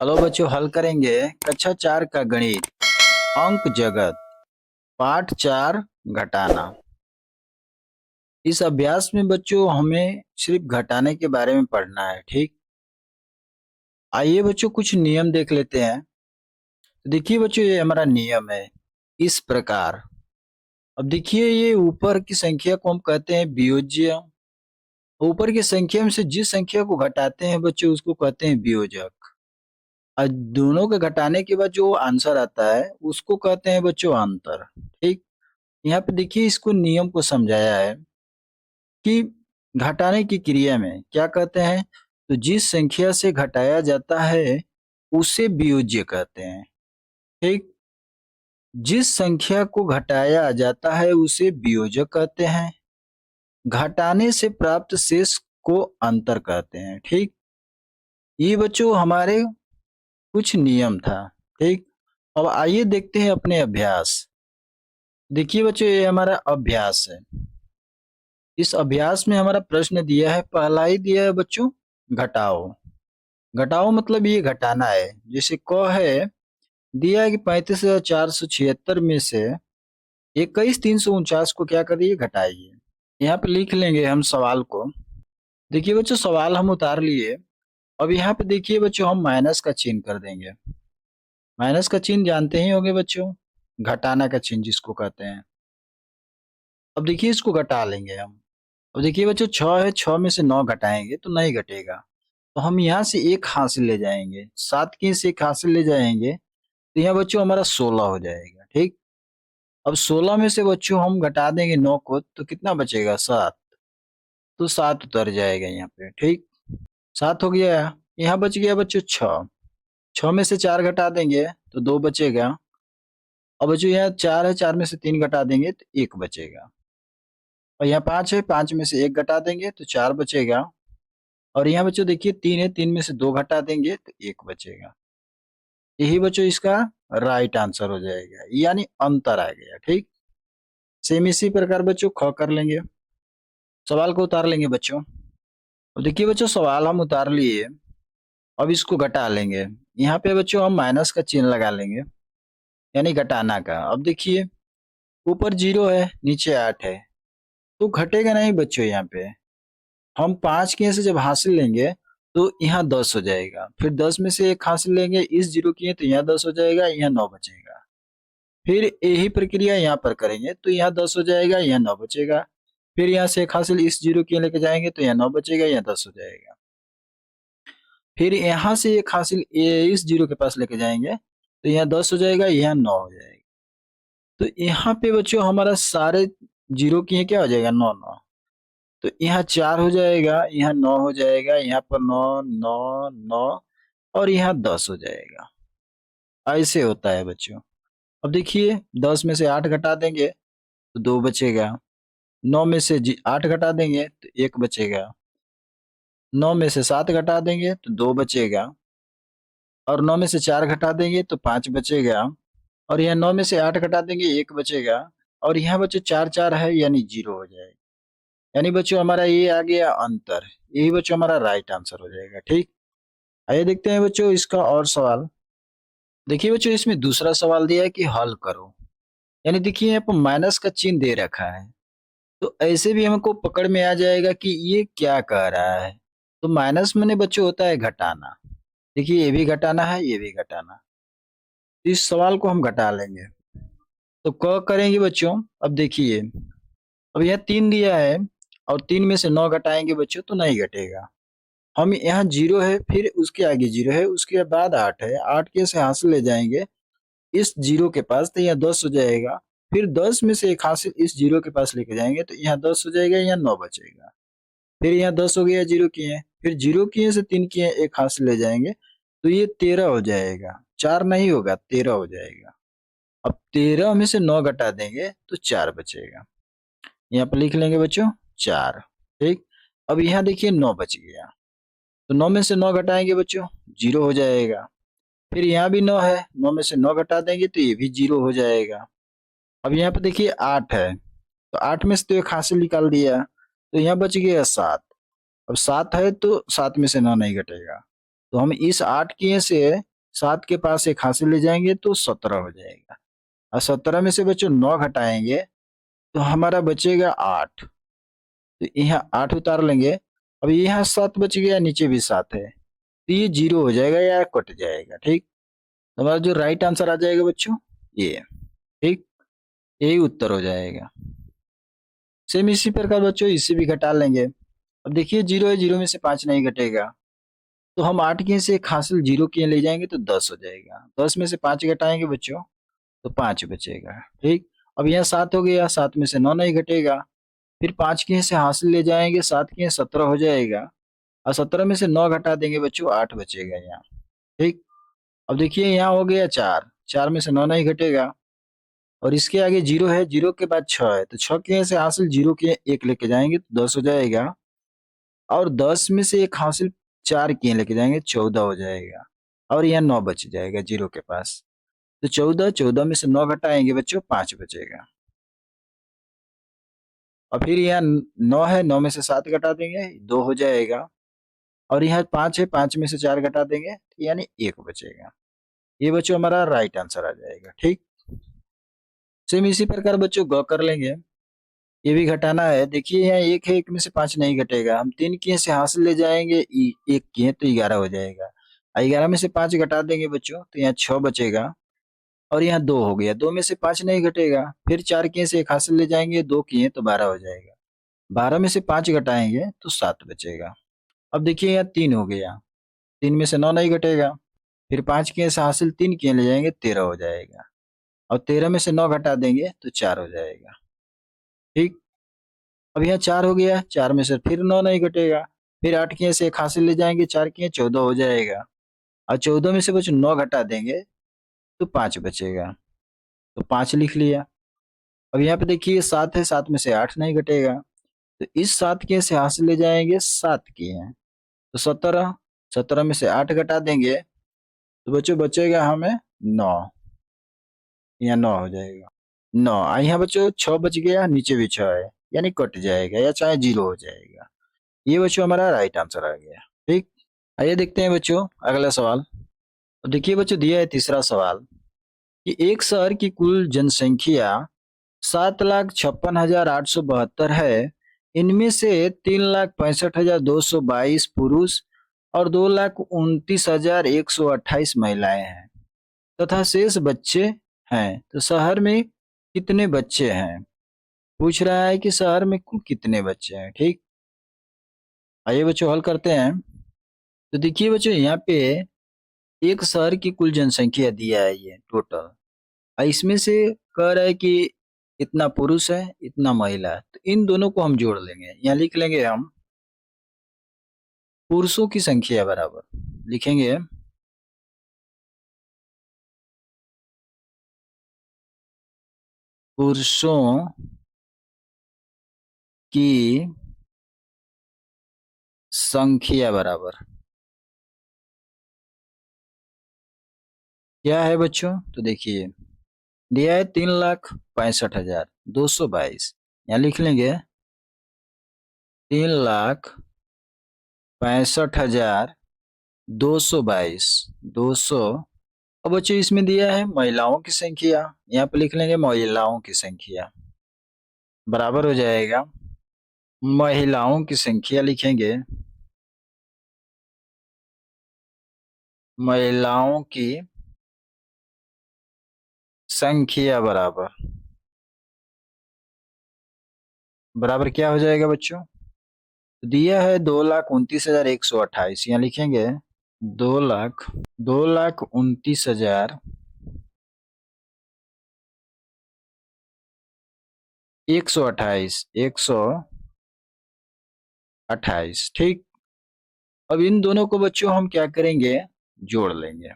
Hello बच्चों, हल करेंगे कक्षा 4 का गणित अंक जगत पाठ 4 घटाना। इस अभ्यास में बच्चों हमें सिर्फ घटाने के बारे में पढ़ना है। ठीक, आइए बच्चों कुछ नियम देख लेते हैं। तो देखिए बच्चों, ये हमारा नियम है इस प्रकार। अब देखिए, ये ऊपर की संख्या को हम कहते हैं वियोज्य। ऊपर की संख्या में से जिस संख्या को घटाते हैं बच्चों, उसको कहते हैं वियोजक। और दोनों के घटाने के बाद जो आंसर आता है उसको कहते हैं बच्चों अंतर। ठीक, यहाँ पे देखिए, इसको नियम को समझाया है कि घटाने की क्रिया में क्या कहते हैं। तो जिस संख्या से घटाया जाता है उसे वियोज्य कहते हैं। ठीक, जिस संख्या को घटाया जाता है उसे वियोजक कहते हैं। घटाने से प्राप्त शेष को अंतर कहते हैं। ठीक, ये बच्चों हमारे कुछ नियम था। ठीक, अब आइए देखते हैं अपने अभ्यास। देखिए बच्चों, ये हमारा अभ्यास है। इस अभ्यास में हमारा प्रश्न दिया है, पहला ही दिया है बच्चों घटाओ। घटाओ मतलब ये घटाना है। जैसे क है, दिया है कि 35,476 में से 21,349 को क्या करिए, घटाइए। यहाँ पे लिख लेंगे हम सवाल को। देखिए बच्चों, सवाल हम उतार लिए। अब यहाँ पे देखिए बच्चों, हम माइनस का चिन्ह कर देंगे। माइनस का चिन्ह जानते ही होंगे बच्चों, घटाना का चिन्ह जिसको कहते हैं। अब देखिए, इसको घटा लेंगे हम। अब देखिए बच्चों, 6 है, 6 में से 9 घटाएंगे तो नहीं घटेगा। तो हम यहाँ से एक हासिल ले जाएंगे, 7 की से एक हासिल ले जाएंगे तो यहाँ बच्चों हमारा 16 हो जाएगा। ठीक, अब 16 में से बच्चों हम घटा देंगे 9 को तो कितना बचेगा, 7। तो 7 उतर जाएगा यहाँ पे। ठीक, 7 हो गया। यहाँ बच गया बच्चों 6। 6 में से 4 घटा देंगे तो 2 बचेगा। अब बच्चों यहाँ 4 है, 4 में से 3 घटा देंगे तो 1 बचेगा। और यहाँ 5 है, 5 में से 1 घटा देंगे तो 4 बचेगा। और यहाँ बच्चों देखिए 3 है, 3 में से 2 घटा देंगे तो 1 बचेगा। यही बच्चों इसका राइट आंसर हो जाएगा, यानी अंतर आ गया। ठीक, सेम इसी प्रकार बच्चों ख कर लेंगे। सवाल को उतार लेंगे बच्चों। अब देखिए बच्चों, सवाल हम उतार लिए। अब इसको घटा लेंगे। यहाँ पे बच्चों हम माइनस का चिन्ह लगा लेंगे, यानी घटाना का। अब देखिए, ऊपर 0 है, नीचे 8 है, तो घटेगा नहीं बच्चों। यहाँ पे हम 5 के से जब हासिल लेंगे तो यहाँ 10 हो जाएगा। फिर 10 में से एक हासिल लेंगे, इस 0 किए तो यहाँ 10 हो जाएगा, यहाँ 9 बचेगा। फिर यही प्रक्रिया यहाँ पर करेंगे तो यहाँ 10 हो जाएगा, यहाँ 9 बचेगा। फिर यहाँ से एक हासिल इस 0 किए लेके जाएंगे तो यहाँ 9 बचेगा, यहाँ 10 हो जाएगा। फिर यहाँ से एक हासिल इस 0 के पास लेके जाएंगे तो यहाँ 10 हो जाएगा, यहाँ 9 हो जाएगा। तो यहाँ पे बच्चों हमारा सारे 0 किए क्या हो जाएगा, 9 9। तो यहाँ 4 हो जाएगा, यहाँ 9 हो जाएगा, यहाँ पर 9 9 9 और यहाँ 10 हो जाएगा। ऐसे होता है बच्चों। अब देखिए, 10 में से 8 घटा देंगे तो 2 बचेगा। 9 में से 8 घटा देंगे तो 1 बचेगा। 9 में से 7 घटा देंगे तो 2 बचेगा। और 9 में से 4 घटा देंगे तो 5 बचेगा। और यहाँ 9 में से 8 घटा देंगे, 1 बचेगा। और यहाँ बच्चों 4 4 है, यानी 0 हो जाएगा। यानी बच्चों हमारा ये आ गया अंतर। यही बच्चों हमारा राइट आंसर हो जाएगा। ठीक, आइए देखते हैं बच्चों इसका और सवाल। देखिए बच्चों, इसमें दूसरा सवाल दिया है कि हल करो। यानी देखिए, यहाँ पर माइनस का चिन्ह दे रखा है, तो ऐसे भी हमको पकड़ में आ जाएगा कि ये क्या कह रहा है। तो माइनस में बच्चों होता है घटाना। देखिए, ये भी घटाना है, ये भी घटाना। इस सवाल को हम घटा लेंगे तो क करेंगे बच्चों। अब देखिए, अब यहाँ 3 दिया है और 3 में से 9 घटाएंगे बच्चों तो नहीं घटेगा। हम यहाँ 0 है, फिर उसके आगे 0 है, उसके बाद 8 है, 8 के से हासिल ले जाएंगे इस 0 के पास तो यहाँ 10 हो जाएगा। फिर 10 में से एक हासिल इस 0 के पास लेके जाएंगे तो यहाँ 10 हो जाएगा, यहाँ 9 बचेगा। फिर यहाँ 10 हो गया, 0 किए, फिर 0 किए से 3 किए, एक हासिल ले जाएंगे तो ये 13 हो जाएगा। 4 नहीं होगा, 13 हो जाएगा। अब 13 में से 9 घटा देंगे तो 4 बचेगा। यहाँ पर लिख लेंगे बच्चों 4। ठीक, अब यहाँ देखिए 9 बच गया, तो 9 में से 9 घटाएंगे बच्चों, 0 हो जाएगा। फिर यहाँ भी 9 है, 9 में से 9 घटा देंगे तो ये भी 0 हो जाएगा। अब यहाँ पे देखिए 8 है, तो 8 में से तो एक हासिल निकाल दिया तो यहाँ बच गया 7। अब 7 है तो 7 में से 9 नहीं घटेगा, तो हम इस 8 किए से 7 के पास एक हासिल ले जाएंगे तो 17 हो जाएगा। और 17 में से बच्चों 9 घटाएंगे तो हमारा बचेगा 8। तो यहाँ 8 उतार लेंगे। अब यहाँ 7 बच गया, नीचे भी 7 है, तो ये 0 हो जाएगा या कट जाएगा। ठीक, तो हमारा जो राइट आंसर आ जाएगा बच्चों ये। ठीक, यही उत्तर हो जाएगा। सेम इसी प्रकार बच्चों इसे भी घटा लेंगे। अब देखिए 0 है, 0 में से 5 नहीं घटेगा, तो हम 8 के से एक हासिल 0 के ले जाएंगे तो 10 हो जाएगा। 10 में से 5 घटाएंगे बच्चों तो 5 बचेगा। ठीक, अब यहाँ 7 हो गया, 7 में से 9 नहीं घटेगा, फिर 5 के से हासिल ले जाएंगे, 7 के 17 हो जाएगा, और 17 में से 9 घटा देंगे बच्चों, 8 बचेगा यहाँ। ठीक, अब देखिए यहाँ हो गया 4, 4 में से 9 नहीं घटेगा, और इसके आगे 0 है, 0 के बाद 6 है, तो 6 के से हासिल 0 के एक लेके जाएंगे तो 10 हो जाएगा, और 10 में से एक हासिल 4 किए लेके जाएंगे 14 हो जाएगा, और यहाँ 9 बच जाएगा 0 के पास। तो 14, 14 में से 9 घटाएंगे बच्चों 5 बचेगा। और फिर यहाँ 9 है, 9 में से 7 घटा देंगे 2 हो जाएगा, और यहाँ 5 है, 5 में से 4 घटा देंगे तो यानी 1 बचेगा। ये बच्चों हमारा राइट आंसर आ जाएगा। ठीक, सेम इसी प्रकार बच्चों ग कर लेंगे। ये भी घटाना है। देखिए यहाँ 1 है, 1 में से 5 नहीं घटेगा, हम 3 किए से हासिल ले जाएंगे, 1 किए तो 11 हो जाएगा, 11 में से 5 घटा देंगे बच्चों तो यहाँ 6 बचेगा, और यहाँ 2 हो गया, 2 में से 5 नहीं घटेगा, फिर 4 किए से एक हासिल ले जाएंगे, 2 किए तो 12 हो जाएगा, 12 में से 5 घटाएंगे तो 7 बचेगा। अब देखिए यहाँ 3 हो गया, 3 में से 9 नहीं घटेगा, फिर 5 किए से हासिल 3 किए ले जाएंगे 13 हो जाएगा, और 13 में से 9 घटा देंगे तो 4 हो जाएगा। ठीक, अब यहाँ 4 हो गया, 4 में से फिर 9 नहीं घटेगा, फिर 8 किए से एक हासिल ले जाएंगे, 4 किए 14 हो जाएगा, और 14 में से बच्चों 9 घटा देंगे तो 5 बचेगा, तो 5 लिख लिया। अब यहाँ पे देखिए 7 है, 7 में से 8 नहीं घटेगा, तो इस 7 के से हासिल ले जाएंगे 7 के हैं तो 17, 17 में से 8 घटा देंगे तो बच्चों बचेगा हमें 9, यहाँ 9 हो जाएगा। 9 यहाँ बच्चों 6 बच गया, नीचे भी 6 है, यानी कट जाएगा या चाहे 0 हो जाएगा। ये बच्चों हमारा राइट आंसर आ गया। ठीक, आइए देखते हैं बच्चों अगला सवाल। तो देखिए बच्चों दिया है तीसरा सवाल कि एक शहर की कुल जनसंख्या 7,56,872 है। इनमें से 3,65,222 पुरुष और 2,29,128 महिलाएं हैं तथा शेष बच्चे हैं। तो शहर में कितने बच्चे हैं? पूछ रहा है कि शहर में कुल कितने बच्चे हैं। ठीक, आइए बच्चों हल करते हैं। तो देखिए बच्चों यहाँ पे एक शहर की कुल जनसंख्या दिया है, ये टोटल, और इसमें से कह रहा है कि इतना पुरुष है इतना महिला है, तो इन दोनों को हम जोड़ लेंगे। यहाँ लिख लेंगे हम पुरुषों की संख्या बराबर लिखेंगे पुरुषों की संख्या बराबर क्या है बच्चों? तो देखिए दिया है 3,65,222, यहाँ लिख लेंगे 3,65,222 200। अब बच्चों इसमें दिया है महिलाओं की संख्या, यहाँ पे लिख लेंगे महिलाओं की संख्या बराबर हो जाएगा, महिलाओं की संख्या लिखेंगे महिलाओं की संख्या बराबर बराबर क्या हो जाएगा बच्चों? दिया है 2,29,128, यहाँ लिखेंगे 2,29,128। ठीक, अब इन दोनों को बच्चों हम क्या करेंगे? जोड़ लेंगे।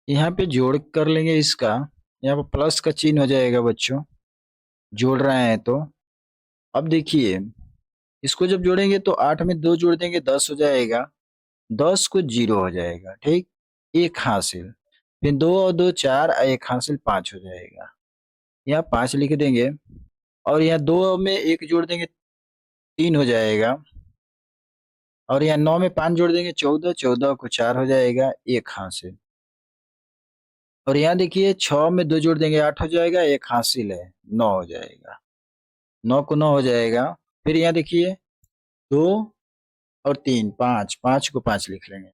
यहाँ पे जोड़ कर लेंगे इसका, यहाँ पे प्लस का चिन्ह हो जाएगा बच्चों, जोड़ रहे हैं तो। अब देखिए इसको जब जोड़ेंगे तो 8 में 2 जोड़ देंगे 10 हो जाएगा, 10 को 0 हो जाएगा। ठीक, एक हासिल, फिर 2 और 2 4, एक हासिल 5 हो जाएगा, यहाँ 5 लिख देंगे, और यहाँ 2 में 1 जोड़ देंगे 3 हो जाएगा, और यहाँ 9 में 5 जोड़ देंगे 14, 14 को 4 हो जाएगा, एक हासिल। और यहाँ देखिए 6 में 2 जोड़ देंगे 8 हो जाएगा, एक हासिल है, 9 हो जाएगा, 9 को 9 हो जाएगा। फिर यहाँ देखिए 2 और 3, 5, 5 को 5 लिख लेंगे।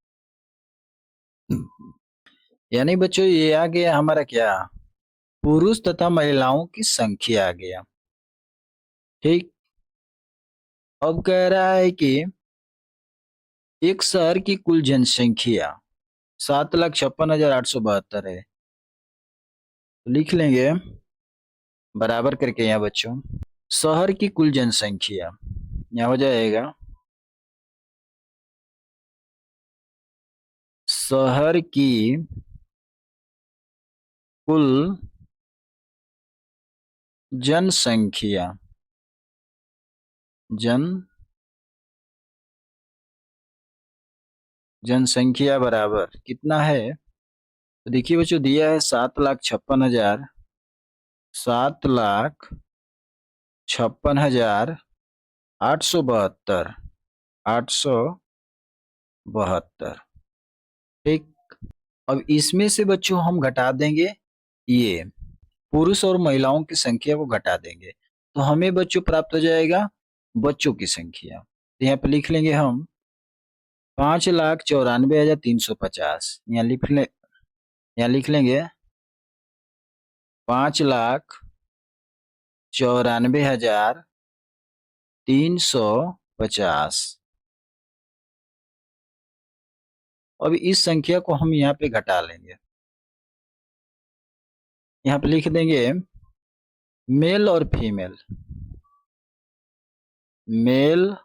यानी बच्चों ये आ गया हमारा क्या, पुरुष तथा महिलाओं की संख्या आ गया। ठीक, अब कह रहा है कि एक शहर की कुल जनसंख्या 7,56,872 है। तो लिख लेंगे बराबर करके यहाँ बच्चों, शहर की कुल जनसंख्या यहाँ हो जाएगा, शहर की कुल जनसंख्या, जनसंख्या बराबर कितना है, तो देखिए बच्चों दिया है 7,56,000, 7,56,872, 872। ठीक, अब इसमें से बच्चों हम घटा देंगे, ये पुरुष और महिलाओं की संख्या को घटा देंगे, तो हमें बच्चों प्राप्त हो जाएगा बच्चों की संख्या। तो यहाँ पे लिख लेंगे हम 5,94,350, यहाँ लिख लेंगे 5,94,350। अब इस संख्या को हम यहाँ पे घटा लेंगे, यहाँ पे लिख देंगे मेल और फीमेल, मेल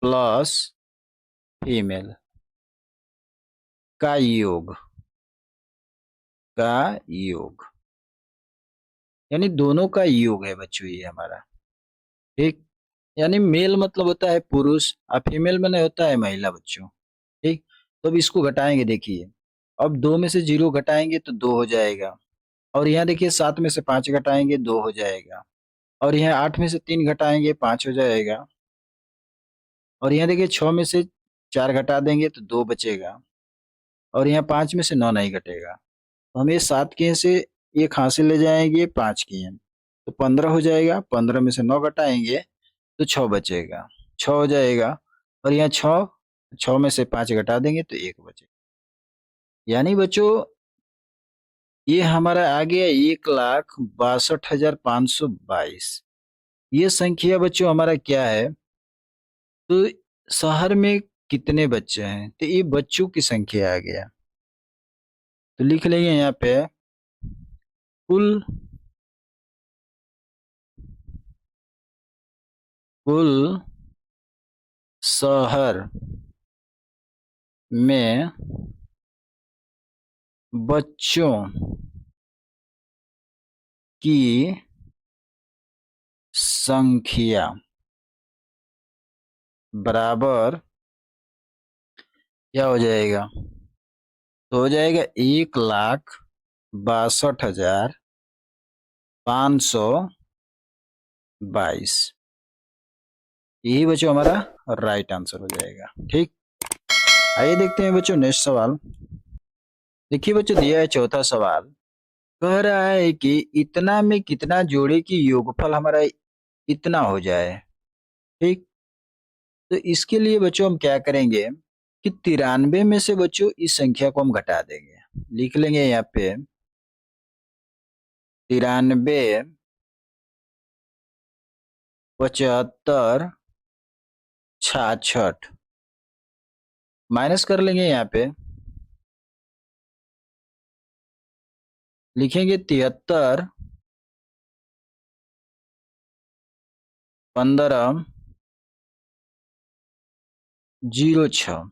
प्लस फीमेल का योग, यानी दोनों का योग है बच्चों ये हमारा। ठीक, यानी मेल मतलब होता है पुरुष और फीमेल मैंने होता है महिला बच्चों। ठीक, तो अब इसको घटाएंगे, देखिए अब 2 में से 0 घटाएंगे तो 2 हो जाएगा, और यहाँ देखिए 7 में से 5 घटाएंगे 2 हो जाएगा, और यहाँ 8 में से 3 घटाएंगे 5 हो जाएगा, और यहाँ देखिए 6 में से 4 घटा देंगे तो 2 बचेगा, और यहाँ 5 में से 9 नहीं घटेगा, तो हम ये 7 के से एक हासिल ले जाएंगे, 5 किए तो 15 हो जाएगा, 15 में से 9 घटाएंगे तो 6 बचेगा, 6 हो जाएगा, और यहाँ 6 में से 5 घटा देंगे तो 1 बचेगा। यानी बच्चों ये हमारा आ गया 1,62,522। ये संख्या बच्चों हमारा क्या है, तो शहर में कितने बच्चे हैं, तो ये बच्चों की संख्या आ गया। तो लिख लेंगे यहाँ पे कुल शहर में बच्चों की संख्या बराबर क्या हो जाएगा, तो हो जाएगा 1,62,522। यही बच्चों हमारा राइट आंसर हो जाएगा। ठीक, आइए देखते हैं बच्चों नेक्स्ट सवाल। देखिए बच्चों दिया है चौथा सवाल, कह रहा है कि इतना में कितना जोड़े की योगफल हमारा इतना हो जाए। ठीक, तो इसके लिए बच्चों हम क्या करेंगे कि 93 में से बच्चों इस संख्या को हम घटा देंगे, लिख लेंगे यहाँ पे 93, 75, 66 माइनस कर लेंगे, यहाँ पे लिखेंगे 73, 15, 06।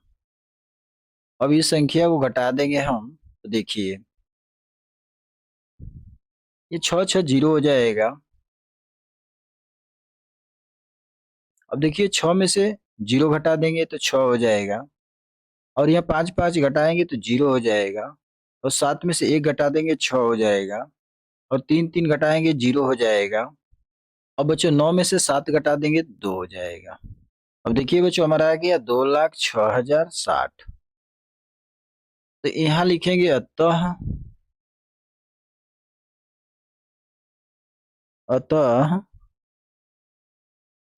अब इस संख्या को घटा देंगे हम, तो देखिए ये 6 0 हो जाएगा। अब देखिए 6 में से 0 घटा देंगे तो 6 हो जाएगा, और यहाँ 5 5 घटाएंगे तो 0 हो जाएगा, और 7 में से 1 घटा देंगे 6 हो जाएगा, और 3 3 घटाएंगे 0 हो जाएगा। अब बच्चों 9 में से 7 घटा देंगे 2 हो जाएगा। अब देखिए बच्चों हमारा आ गया 2,06,060। तो यहाँ लिखेंगे अतः अतः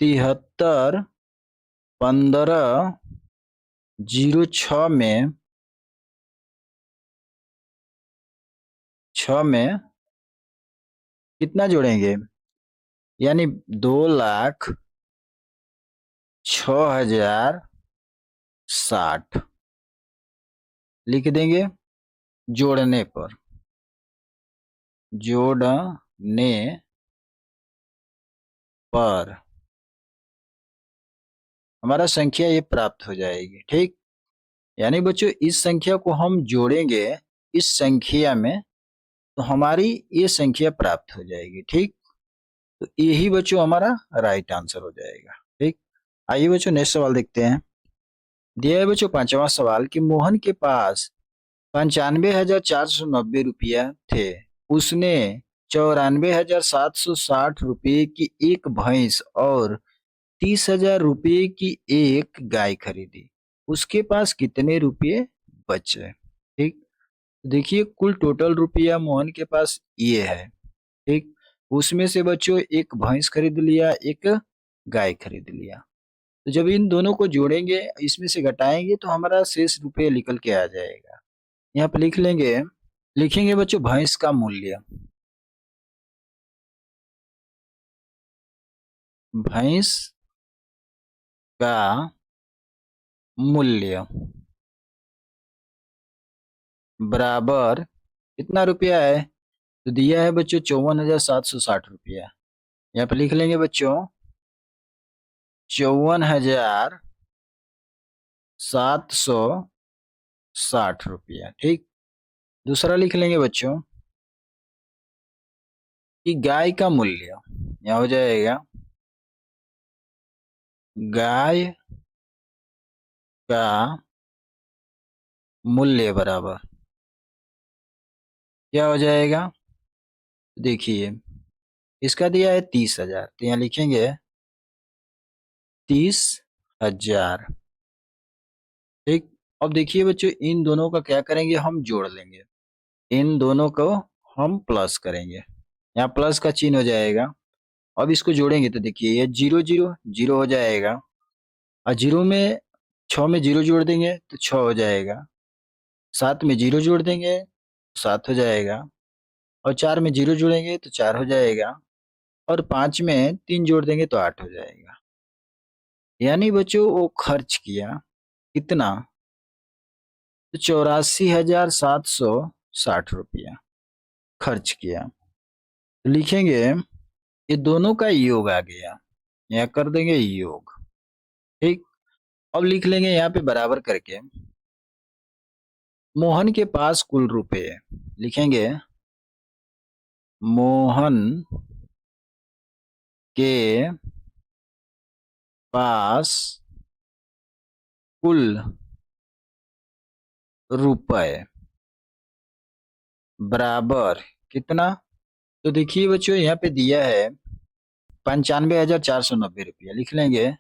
73,15,06 में 6 में कितना जोड़ेंगे, यानी 2,06,060 लिख देंगे। जोड़ने पर हमारा संख्या ये प्राप्त हो जाएगी। ठीक, यानी बच्चों इस संख्या को हम जोड़ेंगे इस संख्या में तो हमारी ये संख्या प्राप्त हो जाएगी। ठीक, तो यही बच्चों हमारा राइट आंसर हो जाएगा। ठीक, आइए बच्चों नेक्स्ट सवाल देखते हैं। दिया है बच्चों 5वां सवाल कि मोहन के पास 95,490 रुपया थे। उसने 94,760 रुपये की एक भैंस और 30,000 रुपये की एक गाय खरीदी। उसके पास कितने रुपये बचे? ठीक, देखिए कुल टोटल रुपया मोहन के पास ये है। ठीक, उसमें से बच्चों एक भैंस खरीद लिया, एक गाय खरीद लिया। तो जब इन दोनों को जोड़ेंगे, इसमें से घटाएंगे तो हमारा शेष रुपये निकल के आ जाएगा। यहाँ पे लिखेंगे बच्चों भैंस का मूल्य। भैंस का मूल्य बराबर कितना रुपया है? तो दिया है बच्चों 54,760 रुपया। यहाँ पे लिख लेंगे बच्चों 54,760 रुपया। ठीक, दूसरा लिख लेंगे बच्चों कि गाय का मूल्य, यहाँ हो जाएगा गाय का मूल्य बराबर क्या हो जाएगा? देखिए इसका दिया है 30,000, तो यहाँ लिखेंगे 30,000। ठीक, अब देखिए बच्चों इन दोनों का क्या करेंगे, हम जोड़ लेंगे। इन दोनों को हम प्लस करेंगे, यहाँ प्लस का चिन्ह हो जाएगा। अब इसको जोड़ेंगे तो देखिए ये 0 0 0 हो जाएगा, और 0 में 6 में 0 जोड़ देंगे तो 6 हो जाएगा। 7 में 0 जोड़ देंगे तो 7 हो जाएगा, और 4 में 0 जोड़ेंगे तो 4 हो जाएगा, और 5 में 3 जोड़ देंगे तो 8 हो जाएगा। यानी बच्चों वो खर्च किया कितना? तो 84,760 रुपया खर्च किया। तो लिखेंगे ये दोनों का योग आ गया, यहाँ कर देंगे योग। ठीक, अब लिख लेंगे यहाँ पे बराबर करके मोहन के पास कुल रुपए, लिखेंगे मोहन के पास कुल रुपए बराबर कितना? तो देखिए बच्चों यहाँ पे दिया है 95,490 रुपया। लिख लेंगे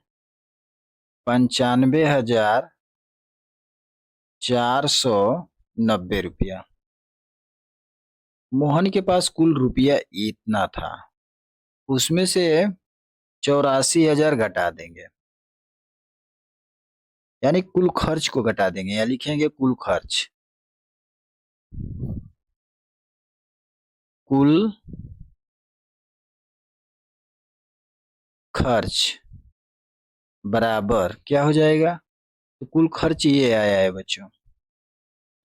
95,490 रुपया। मोहन के पास कुल रुपया इतना था, उसमें से 84,000 घटा देंगे, यानी कुल खर्च को घटा देंगे। या लिखेंगे कुल खर्च बराबर क्या हो जाएगा? तो कुल खर्च ये आया है बच्चों,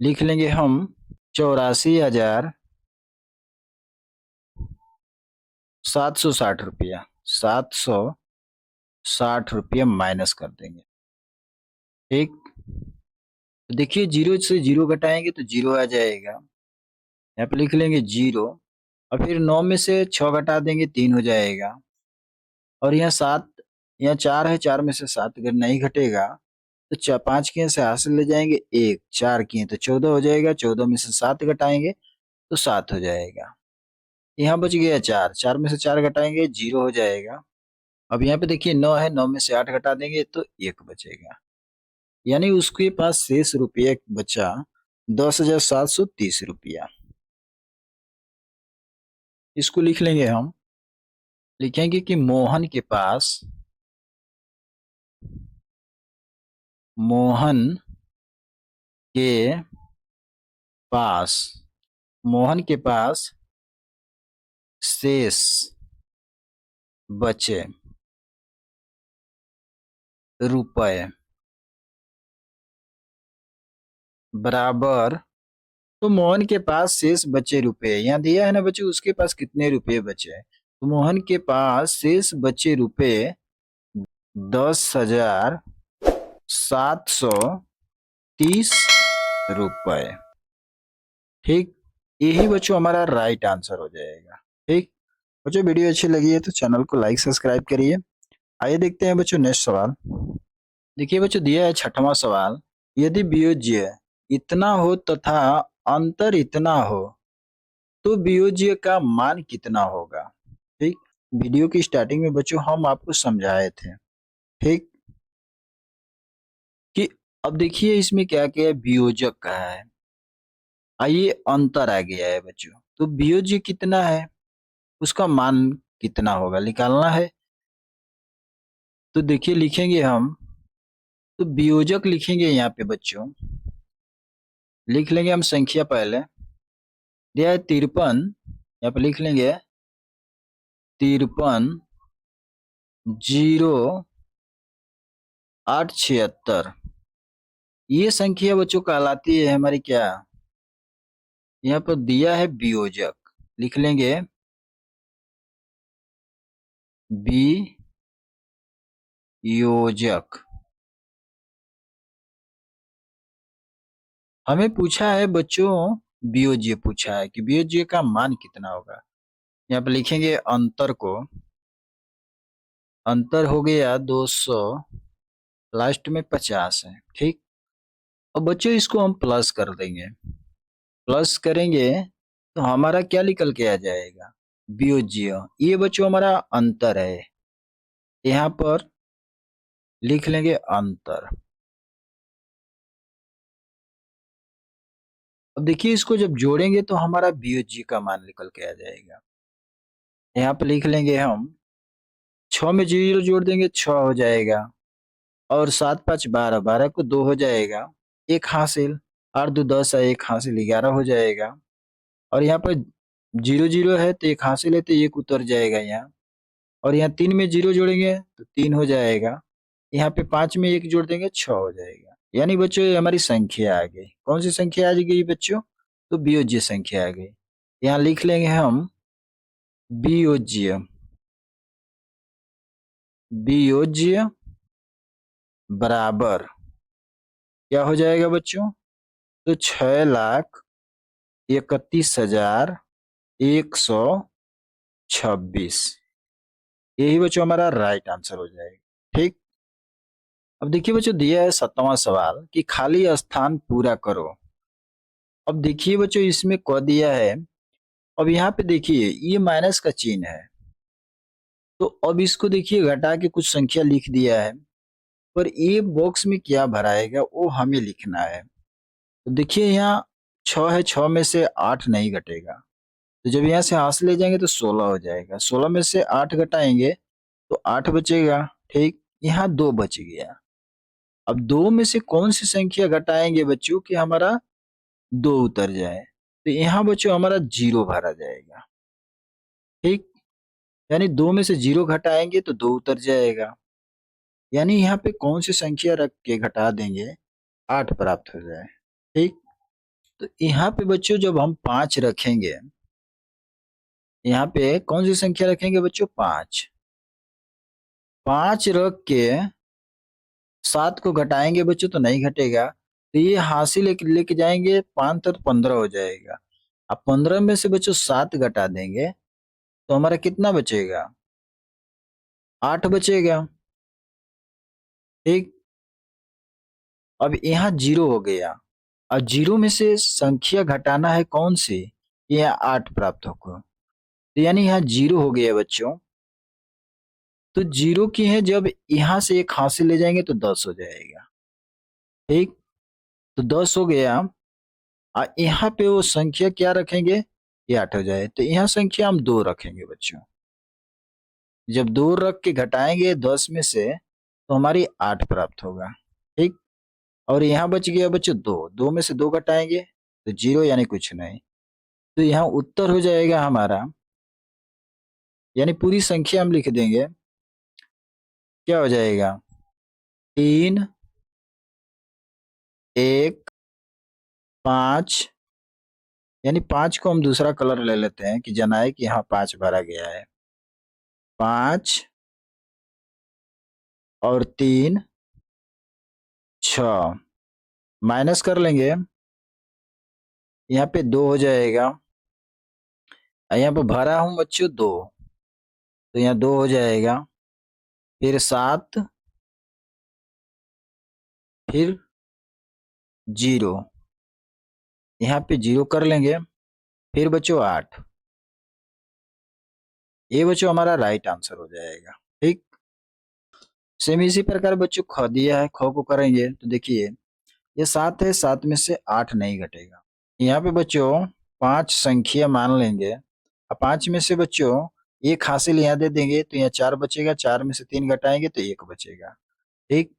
लिख लेंगे हम 84,760 रुपया। 760 रुपया माइनस कर देंगे। ठीक, तो देखिए 0 से 0 घटाएंगे तो 0 आ जाएगा, यहाँ पे लिख लेंगे 0, और फिर 9 में से 6 घटा देंगे 3 हो जाएगा, और यहाँ 7, यहाँ 4 है, 4 में से 7 अगर नहीं घटेगा तो 5 के से हासिल ले जाएंगे 1, 4 किए तो 14 हो जाएगा, 14 में से 7 घटाएंगे तो 7 हो जाएगा। यहाँ बच गया 4, 4 में से 4 घटाएंगे 0 हो जाएगा, अब यहाँ पे देखिए 9 है, 9 में से 8 घटा देंगे तो 1 बचेगा, यानी उसके पास शेष रुपये बचा 10,730 रुपया। इसको लिख लेंगे हम, लिखेंगे कि मोहन के पास मोहन के पास शेष बचे रुपए बराबर, तो मोहन के पास शेष बचे रुपए यहाँ दिया है ना बच्चों, उसके पास कितने रुपए बचे, तो मोहन के पास शेष बचे रुपए 10,730 रुपए। ठीक, यही बच्चों हमारा राइट आंसर हो जाएगा। ठीक बच्चों, वीडियो अच्छी लगी है तो चैनल को लाइक सब्सक्राइब करिए। आइए देखते हैं बच्चों नेक्स्ट सवाल। देखिए बच्चों, दिया है 6वां सवाल, यदि वियोज्य इतना हो तथा अंतर इतना हो तो वियोज्य का मान कितना होगा। ठीक, वीडियो की स्टार्टिंग में बच्चों हम आपको समझाए थे, ठीक, कि अब देखिए इसमें क्या क्या है, वियोजक का है, आइए अंतर आ गया है बच्चों, तो वियोज्य कितना है उसका मान कितना होगा निकालना है। तो देखिए लिखेंगे हम, तो वियोजक लिखेंगे यहाँ पे बच्चों, लिख लेंगे हम संख्या पहले, दिया है 53, यहाँ पे लिख लेंगे 53 0876, ये संख्या बच्चों कहलाती है हमारी क्या, यहाँ पर दिया है वियोजक, लिख लेंगे वियोजक। हमें पूछा है बच्चों, वियोज्य पूछा है कि वियोज्य का मान कितना होगा। यहाँ पे लिखेंगे अंतर को, अंतर हो गया 200, लास्ट में 50 है। ठीक, अब बच्चों इसको हम प्लस कर देंगे, प्लस करेंगे तो हमारा क्या निकल के आ जाएगा, वियोज्य, ये बच्चों हमारा अंतर है, यहाँ पर लिख लेंगे अंतर। अब देखिए इसको जब जोड़ेंगे तो हमारा वियोज्य का मान निकल के आ जाएगा, यहाँ पे लिख लेंगे हम 6 में 0 जोड़ देंगे 6 हो जाएगा, और 7 5 12, 12 को 2 हो जाएगा, 1 हासिल, 8 2 10 है, 1 हासिल 11 हो जाएगा, और यहाँ पर 0 0 है तो 1 हासिल है तो 1 उतर जाएगा यहाँ, और यहाँ 3 में 0 जोड़ेंगे तो 3 हो जाएगा, यहाँ पे 5 में 1 जोड़ देंगे 6 हो जाएगा, यानी बच्चों ये हमारी संख्या आ गई। कौन सी संख्या आ गई बच्चों, तो वियोज्य संख्या आ गई। यहाँ लिख लेंगे हम वियोज्य, वियोज्य बराबर क्या हो जाएगा बच्चों, तो 6,31,126, यही बच्चों हमारा राइट आंसर हो जाएगा। ठीक, अब देखिए बच्चों दिया है 7वां सवाल कि खाली स्थान पूरा करो। अब देखिए बच्चों इसमें कह दिया है, अब यहाँ पे देखिए ये माइनस का चिन्ह है, तो अब इसको देखिए घटा के कुछ संख्या लिख दिया है, पर ये बॉक्स में क्या भराएगा वो हमें लिखना है। तो देखिए यहाँ 6 है, 6 में से 8 नहीं घटेगा, तो जब यहाँ से हाथ ले जाएंगे तो 16 हो जाएगा, 16 में से 8 घटाएंगे तो 8 बचेगा। ठीक, यहाँ 2 बच गया, अब 2 में से कौन सी संख्या घटाएंगे बच्चों कि हमारा 2 उतर जाए, तो यहाँ बच्चों हमारा 0 भरा जाएगा। ठीक, यानी 2 में से 0 घटाएंगे तो 2 उतर जाएगा, यानी यहाँ पे कौन सी संख्या रख के घटा देंगे 8 प्राप्त हो जाए। ठीक, तो यहाँ पे बच्चों जब हम 5 रखेंगे, यहाँ पे कौन सी संख्या रखेंगे बच्चों, 5, 5 रख के 7 को घटाएंगे बच्चों तो नहीं घटेगा, तो ये हासिल लेके जाएंगे 5 तो 15 हो जाएगा, अब 15 में से बच्चों 7 घटा देंगे तो हमारा कितना बचेगा, 8 बचेगा। ठीक, अब यहाँ 0 हो गया, और 0 में से संख्या घटाना है कौन सी, यहाँ 8 प्राप्त होगा, तो यानी यहाँ 0 हो गया बच्चों, तो 0 की है, जब यहाँ से एक हासिल ले जाएंगे तो 10 हो जाएगा। ठीक, तो 10 हो गया। यहाँ पे वो संख्या क्या रखेंगे, ये 8 हो जाए, तो यहाँ संख्या हम 2 रखेंगे बच्चों। जब 2 रख के घटाएंगे 10 में से तो हमारी 8 प्राप्त होगा। ठीक, और यहाँ बच गया बच्चों 2, 2 में से 2 घटाएंगे तो 0 यानी कुछ नहीं। तो यहाँ उत्तर हो जाएगा हमारा, यानी पूरी संख्या हम लिख देंगे, क्या हो जाएगा 3 1 5, यानी 5 को हम दूसरा कलर ले लेते हैं कि जनाए कि यहाँ 5 भरा गया है। 5 और 3 6, माइनस कर लेंगे, यहाँ पे 2 हो जाएगा। यहाँ पे भरा हूं बच्चों 2, तो यहाँ 2 हो जाएगा। फिर 7, फिर 0, यहाँ पे 0 कर लेंगे। फिर बच्चों 8, ये बच्चों हमारा राइट आंसर हो जाएगा। ठीक, सेम इसी प्रकार बच्चों ख दिया है, ख को करेंगे तो देखिए ये 7 है, 7 में से 8 नहीं घटेगा। यहाँ पे बच्चों 5 संख्या मान लेंगे, अब 5 में से बच्चों एक हासिल यहाँ दे देंगे तो यहाँ 4 बचेगा, 4 में से 3 घटाएंगे तो 1 बचेगा। ठीक,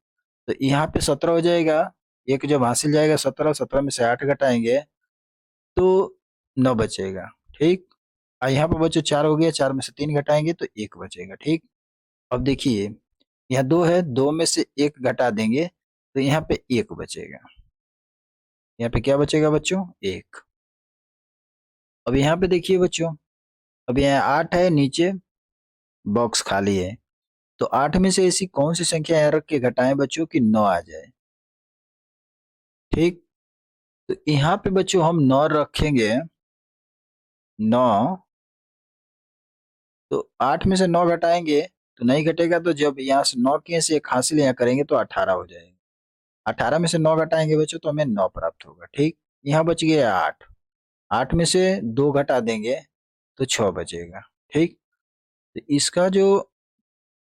तो यहाँ पे 17 हो जाएगा, एक जब हासिल जाएगा 17, 17 में से 8 घटाएंगे तो 9 बचेगा। ठीक, और यहाँ पे बच्चों 4 हो गया, 4 में से 3 घटाएंगे तो 1 बचेगा। ठीक, अब देखिए यहाँ 2 है, 2 में से 1 घटा देंगे तो यहाँ पे 1 बचेगा। यहाँ पे क्या बचेगा बच्चों 1। अब यहाँ पे देखिए बच्चों, अब यहाँ 8 है, नीचे बॉक्स खाली है, तो 8 में से ऐसी कौन सी संख्या यहाँ रख के घटाएं बच्चों कि 9 आ जाए। ठीक, तो यहाँ पे बच्चों हम 9 रखेंगे, 9, तो 8 में से 9 घटाएंगे तो नहीं घटेगा, तो जब यहाँ से 9 के से एक हासिल यहाँ करेंगे तो 18 हो जाएगा। 18 में से 9 घटाएंगे बच्चों तो हमें 9 प्राप्त होगा। ठीक, यहाँ बच गया 8, 8 में से 2 घटा देंगे तो 6 बचेगा। ठीक, तो इसका जो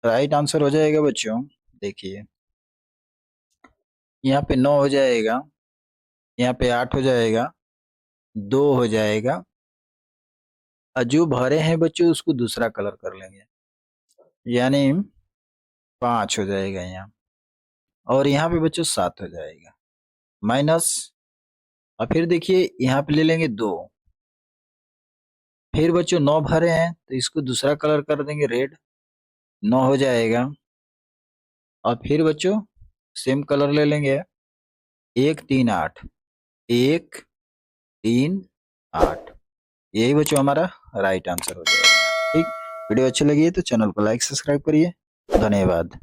राइट आंसर हो जाएगा बच्चों, देखिए यहाँ पे 9 हो जाएगा, यहाँ पे 8 हो जाएगा, 2 हो जाएगा, और जो भरे हैं बच्चों उसको दूसरा कलर कर लेंगे, यानी 5 हो जाएगा यहाँ, और यहाँ पे बच्चों 7 हो जाएगा, माइनस, और फिर देखिए यहाँ पे ले लेंगे 2, फिर बच्चों 9 भरे हैं तो इसको दूसरा कलर कर देंगे रेड, 9 हो जाएगा, और फिर बच्चों सेम कलर ले लेंगे 1 3 8, 1 3 8, यही बच्चों हमारा राइट आंसर हो जाएगा। ठीक, वीडियो अच्छी लगी है तो चैनल को लाइक सब्सक्राइब करिए। धन्यवाद।